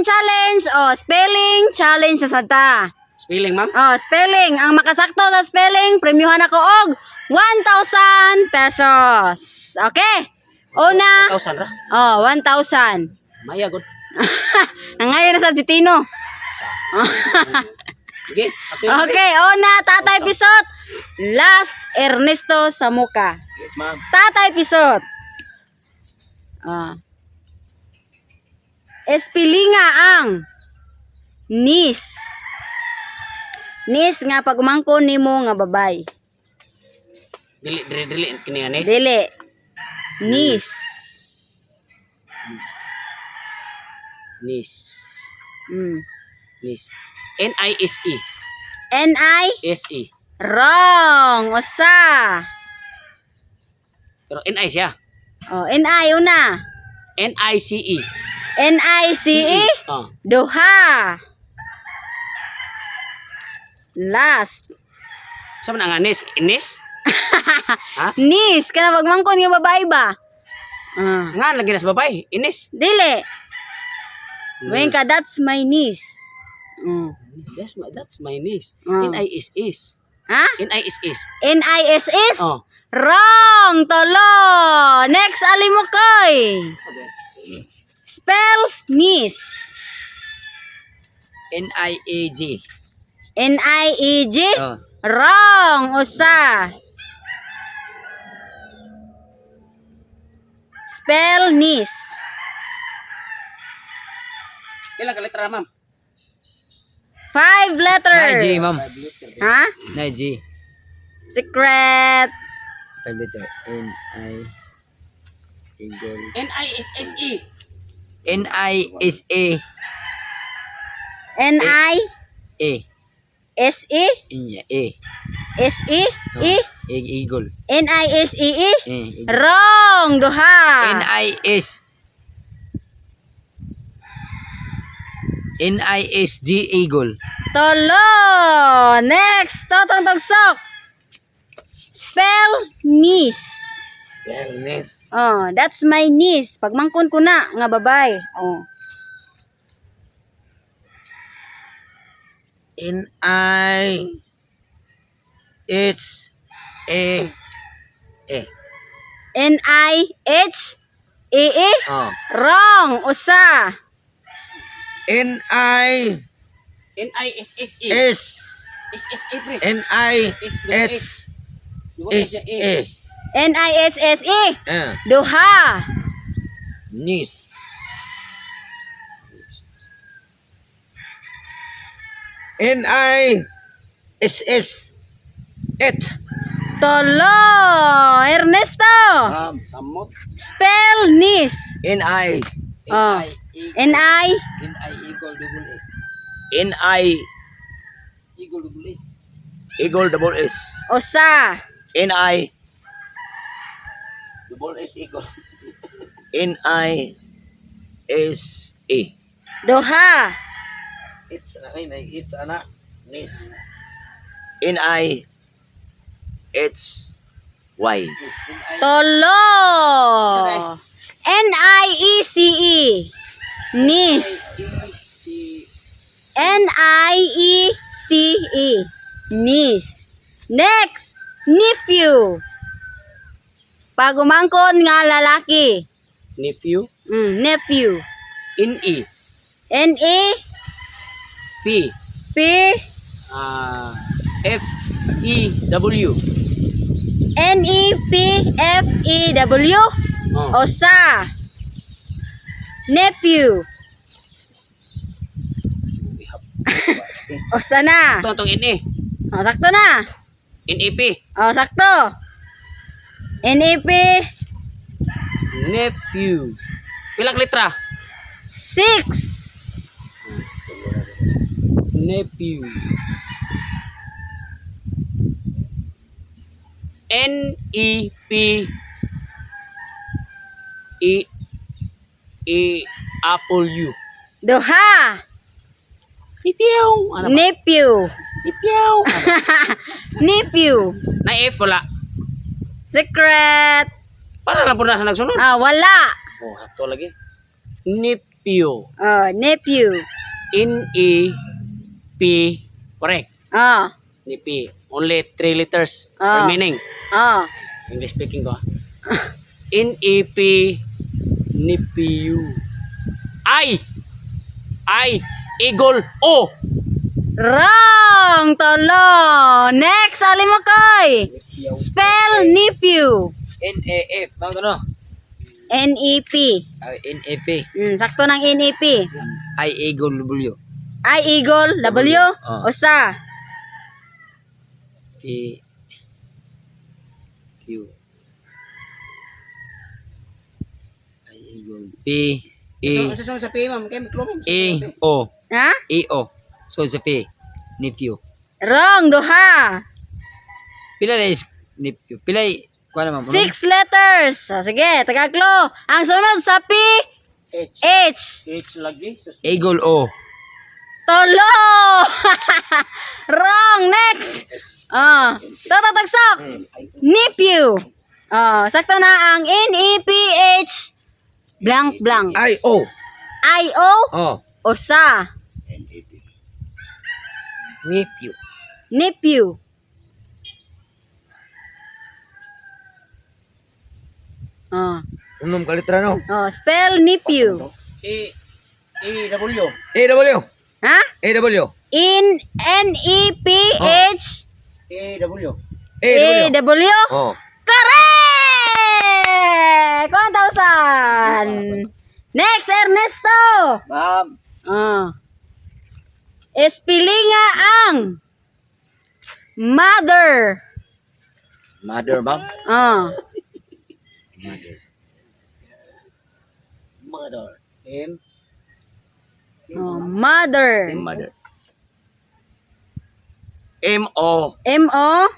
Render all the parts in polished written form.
akong challenge. Oh, spelling challenge sa ta. Spelling, ma'am? Oh, spelling. Ang makasakto sa spelling, premyuhan ako og 1,000 pesos. Okay? Una. 1,000 ra. Oh, 1,000. Maya, good. Nangayon na sa si Tino. Sige. Okay, una, Tatay Pisot. Last, Ernesto Samuka. Yes, ma'am. Tatay Pisot. Espilinga ang nis. Nis nga pag umangkon nimo nga babay. Dili. Kini nga, Dili. Nis. Nis. Nis. N-I-S-E. N-I. S-E. Wrong. Usa. Pero N-I siya. Oh, N-I una. N-I-C-E. N-I-C-E. Oh. Duha. Last. Saan man ang Nis? Ines? Ha? Nis. Kana pag mangkon nga babae ba? Nga, lagi na sa babae. Ines? Dili. When ka, that's my niece. That's my niece. Oh. N-I-S-S. Ha? N-I-S-S. N-I-S-S? Oh. Wrong! Tolo! Next, Alimukoy. Spell niece. N-I-A-G. N-I-E-G? Oh. Wrong! Usa. Spell niece. Ilang ka letra, ma'am? 5 letters. Na-G, ma'am. Ha? Na-G. Secret. 5 letter. N-I. Eagle. N-I-S-S-E. N-I-S-A. N-I-S-E? A. Inya. A. S-E? E? Eagle. N-I-S-E-E? Eagle. Wrong! Duha. N-I-S. N-I-S-G. Eagle. Tolo! Next! Totong tugsok. Spell niece. Wellness. Oh, that's my niece. Pag mangkon ko na, nga babay. Oh. N-I-H-A. N-I-H-E-E? Oh. Wrong! Usa. N-I-S. N-I-S-S-E. S-S-E, pre. N-I-S-S-A. N-I-S-S-E? Ah. Duha. Niece. N-I-S-S. Et. Tolo! Ernesto! Samot. Spell niece. N-I. Oh. N-I? N-I equal double S. N-I. Equal double S. Eagle double S. Usa. N-I. Double S eagle. N-I-S-E. Duha. It's ana. Nis. N-I-H-Y. Tolo. N-I-E-C-E. Niece. N-I-E-C-E. Niece. Next. Nephew. Pag umangkon nga lalaki. Nephew. Nephew. N-E. N-E. P. P. F-E-W. N-E-P-F-E-W. Oh. Osa. Nephew. Osa na. Ito itong N-E. O, sakto na. N-E-P. O, sakto. N-E-P. Nephew. Pilang letra? 6. Nephew. N-E-P. Apple U. Duha. Nephew. Ano ba? Nephew. Nephew. Nephew. Na F wala. Secret. Para lang po na sa nagsunod. Ah, wala. Oh, hato lagi. Nephew. Nephew. Nephew. N-E-P. Correct. Nephew. Only 3 letters remaining. English speaking ko. N-E-P. Nephew. I. Eagle. O. Wrong! Tolo! Next, Alimokoy! Spell nephew. N-A-F. Mga ano? N-E-P. N-A-P. Sakto ng N-E-P. I-E-G-O-W. I-Eagle, W, Usa. P. Q. I-E-G-O. P. E. Sa P, ma'am. Kaya mikrofon. E-O. Ha? E-O. So, sa P. Nephew. Wrong, duha. Pila na is nephew? Pila kuha naman po. 6 letters. Sige, tagaklo. Ang sunod sa P, H. H. H lagi. Eagle O. Tolo! Wrong, next. Tatatagsak. Nephew. Sakto na ang N-E-P-H blank blank. I-O. I-O, Oh. Usa. Nephew. Nephew. Unong kalitra no? Spell nephew. E-W. A-W. Ha? A-W. N-E-P-H A-W. A-W. A-W. Oh. Correct! 1,000. Next, Ernesto. Ma'am. Espilinga ang mother. Mother, ma'am. Mother. M. Mother. Mother. M-O. M-O.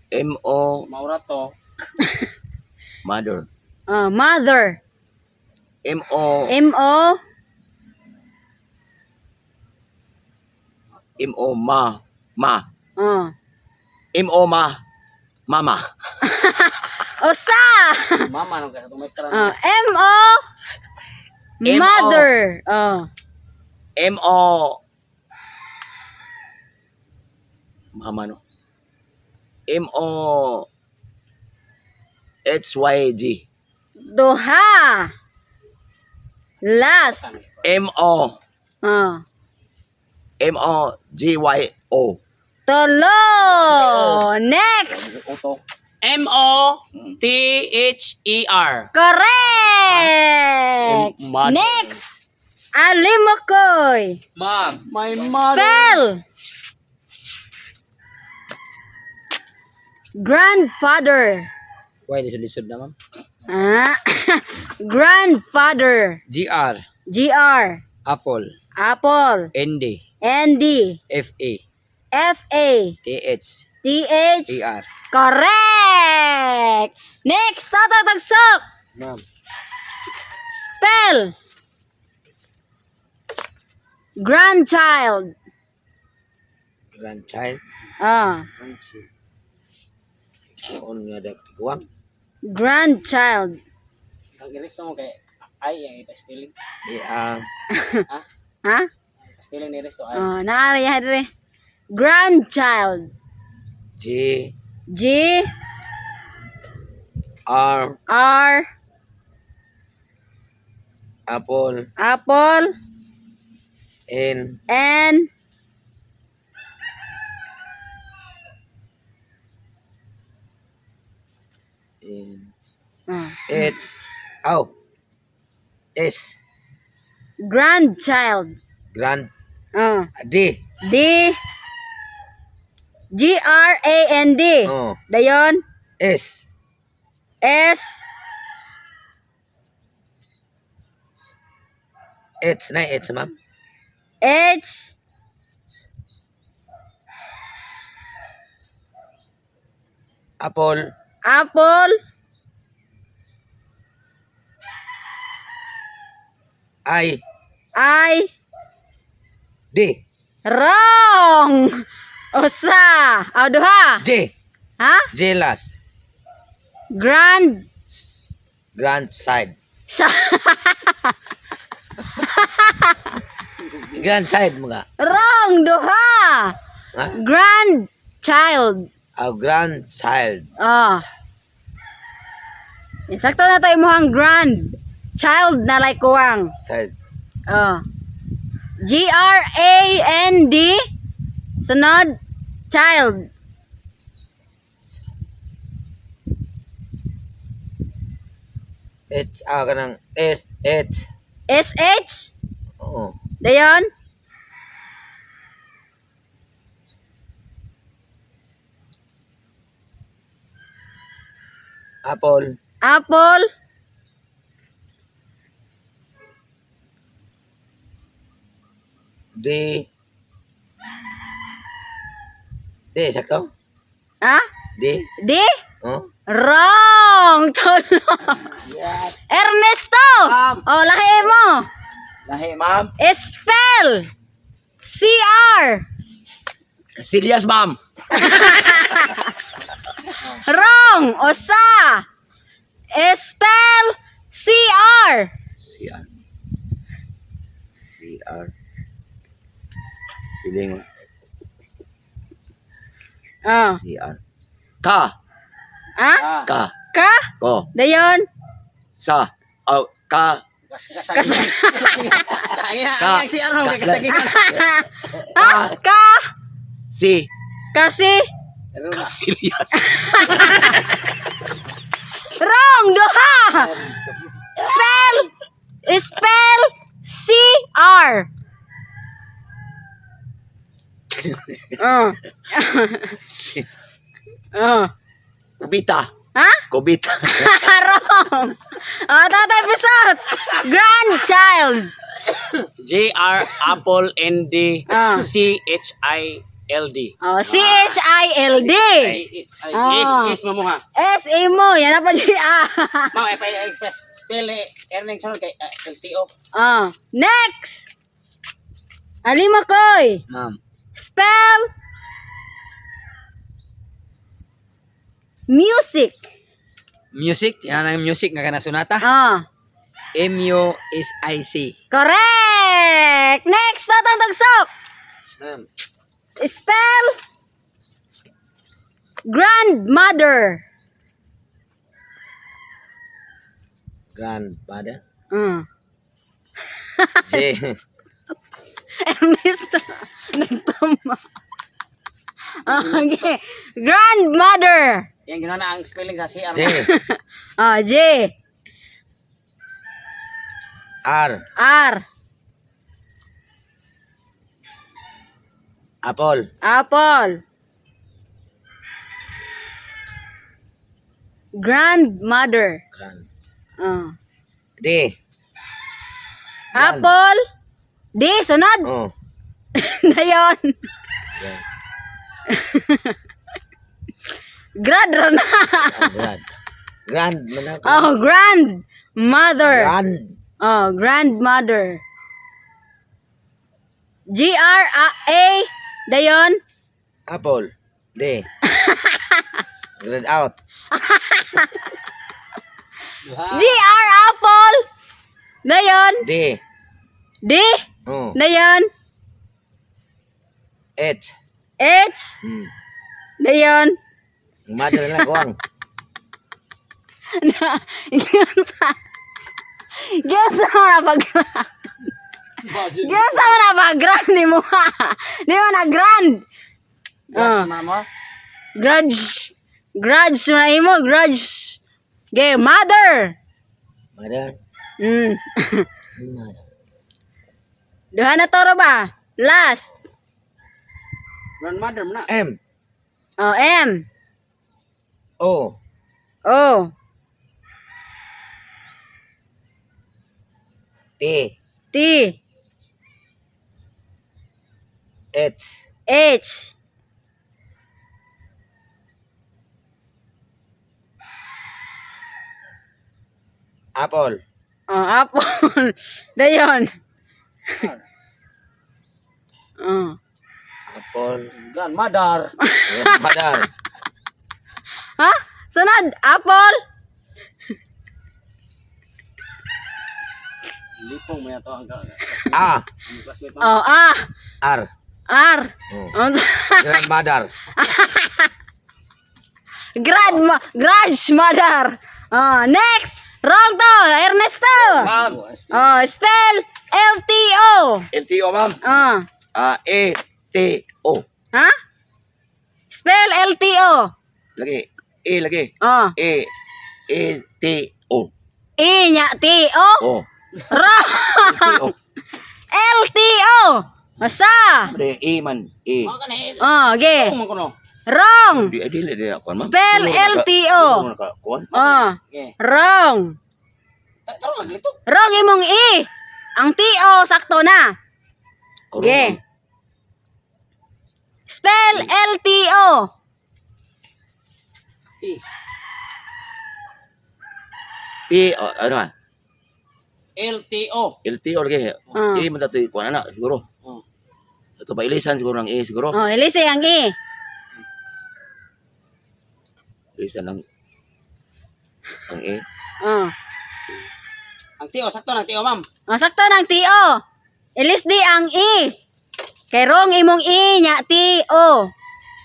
M-O. Maura to. Mother. Mother. M-O. M-O. M-O. Ma. Uh. M-O. Mama. Osa. Mama nung kaya tumestra M-O. Mother. M-O. Mama no. M-O. H-Y-G. Duha. Last. M-O. M-O-G-Y-O. Tolo. Next. M-O-T-H-E-R. Correct. Mother. Next. Alimokoy. Ma'am. My mother. Spell. Grandfather. Why lisod-lisod na ma'am? Grandfather. G-R. G-R. Apple. Apple. N-D. N-D. F-A. F-A. T-H. T-H. E-R. Correct. Next, tatatagsak. Ma'am. Spell. Grandchild. Grandchild. On nga da kuwang. Grandchild. Ang iris mo kay ay ang ipa-spelling. Ha? Spelling ni iris to ay. Naari hadre. Grandchild. G. G. R. R. Apple. Apple. N. N. H. Ow. S. Grandchild. Grand. D. D. G-R-A-N-D. Oh. Dayon. S. S. H. Na H ma'am. H. Apple. Apple. I. I. D. Wrong. Usa. Duha. J. Ha? J last. Grand. Grand side. Grandchild mga. Wrong, duha. Ha? Grandchild. Grandchild. Oh. Sakto na to imuhang grand. Child na like kuwang. Child. Oh. G-R-A-N-D. Sunod. Child. Kanang S-H. S-H. Oo. Dayon. Apple. Apple. D. Sakto? Ha? D. D? Oh. Wrong. Tulo. Ernesto. Oh, lahi mo. Lahi, ma'am. Spell. C-R. Serious, ma'am. Wrong. Osa. Spell C-R. CR. CR. Spelling. Oh. CR. Ka. Ha? Ka. Ka? Ko. Dayon. Sa. Oh, ka. Ang si ano kay kasagingan. Ha? Ka? Si. Kasi? Ka serious. Wrong. Duha. Spell C-R. Oh. Oh. Kubita. Ha? Kubita. Wrong. Oh, tatay pisot. Grandchild. J-R Apple N-D Ah. C-H-I-L-D. Oh, C-H-I-L-D. Ah. Is mo ha. S-A mo. Yan na pa G-A. Ma'am, express spell earning sunod kay LTO. Oh. Next. Alima koy. Ma'am. Spell. Music. Music, yan ang music nga kana sonata. Oh. M-U-S-I-C. Correct. Next. Tatang tagsok. Ma'am. Spell. Grandmother. Grandfather. J. Ernesto. Nagtama. Okay. Grandmother. Yan ginawa na ang spelling sa CR. J. Oh, J. R. R. Apple. Apple. Grandmother. Grand. Oh. D. Apple. D. Sunod. Oh. Dayon. Grand. Grad na. Grand. Grand. Mana? Oh, grandmother. Grand. Oh, grandmother. G-R-A. Dayon. Apple. D. Grad out. G-R apple. Dayon. D. D. Oh. Dayon. H. H. Dayon. Mother na kuwang. Gyosa mo na pag... Gyosa mo na pag grand ni mo ha. Di mo na grand. Yes, ma'am mo. Grudge. Grudge mo na imo. Grudge. Okay, mother. Mother. Mother. Duha na toro ba? Last. Grandmother mo na. M. Oh, M. O. O. T. T. H. H. Apple. Oh, apple. Dayon. Oh. Apple. Grandmother. Mother. Ha? Sunod, apple. Lipong mo to ang A. classmate mo. Oh, ah. R. R. Oh. Oh, Grandmother. Grandmother. Oh, next. Wrong to. Ernesto. Ma'am. Oh, spell LTO. LTO, ma'am. Oh. A-T-O. Ha? Spell LTO. Lagi. E lagi. Oh. E-T-O. E nya T-O. Oh. Wrong. LTO. LTO. Masa? Pre, E man. E. Mga kanay. Oh, okay. Kung ko no. Wrong. Di adil di ako, ma'am. Spell LTO. Kuan. Oh. Okay. Wrong. Taro dito. Wrong imong E. Ang T-O sakto na. Okay. Spell LTO. E, ano ah? LTO. LTO lagi. Ah. E man datoy kuan ana siguro. Oh. Ito ba ilisan siguro ng E siguro. Oh, ilise ang E. Ilisan ng ang E. Oh. Ang TO sakto ng TO ma'am. Oh, sakto ng T-O. Ilis di ang E. Kay wrong imong E nya T-O.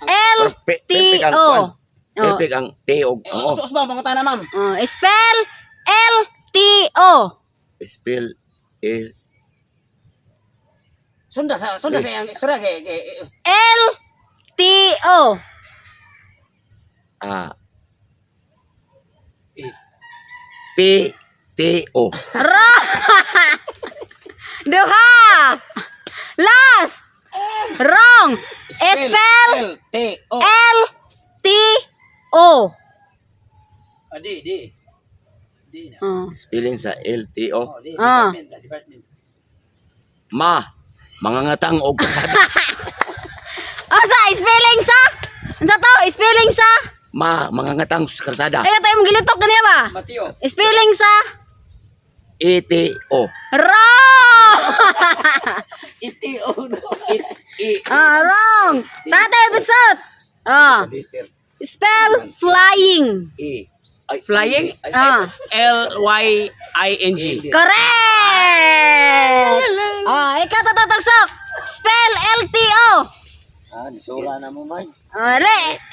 Perfect ang L-T-O. kuan. Oh. Perfect ang T og oo. Usba pangutana ma'am. Oh, spell L-T-O. Spell E Sunda sa yang istorya kay L-T-O. A P-T-O. Wrong. Duha. Last. Wrong. Spell LTO. L-T-O. Di. Di na. Oh. Spelling sa LTO. Oh, di. Ah. Department. Mangangatang og kasada. Asa spelling sa? Unsa to? Spelling sa? Mangangatang sa kalsada. Ay tayo mong gilitok kaniya ba? Mateo. Spelling sa? E-T-O. Wrong. ITO no. Wrong. Tatay episode. Spell flying. E. Flying? L-Y-I-N-G. Correct. Ikaw tatagsok. Spell LTO. Nisura na mo man.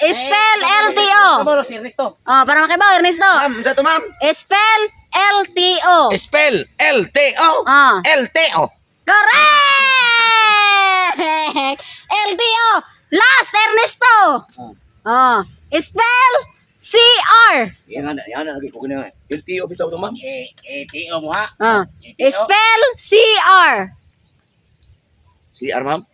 Spell LTO. Kamaro si Ernesto. Para makibaw, Ernesto. Ma'am, sa to ma'am. Spell LTO. Spell LTO. LTO. Correct. LTO. Last, Ernesto. Spell CR. Yan na lagi ko kina. LTO bitaw to ma'am. ITO mo ha. Spell CR. CR ma'am.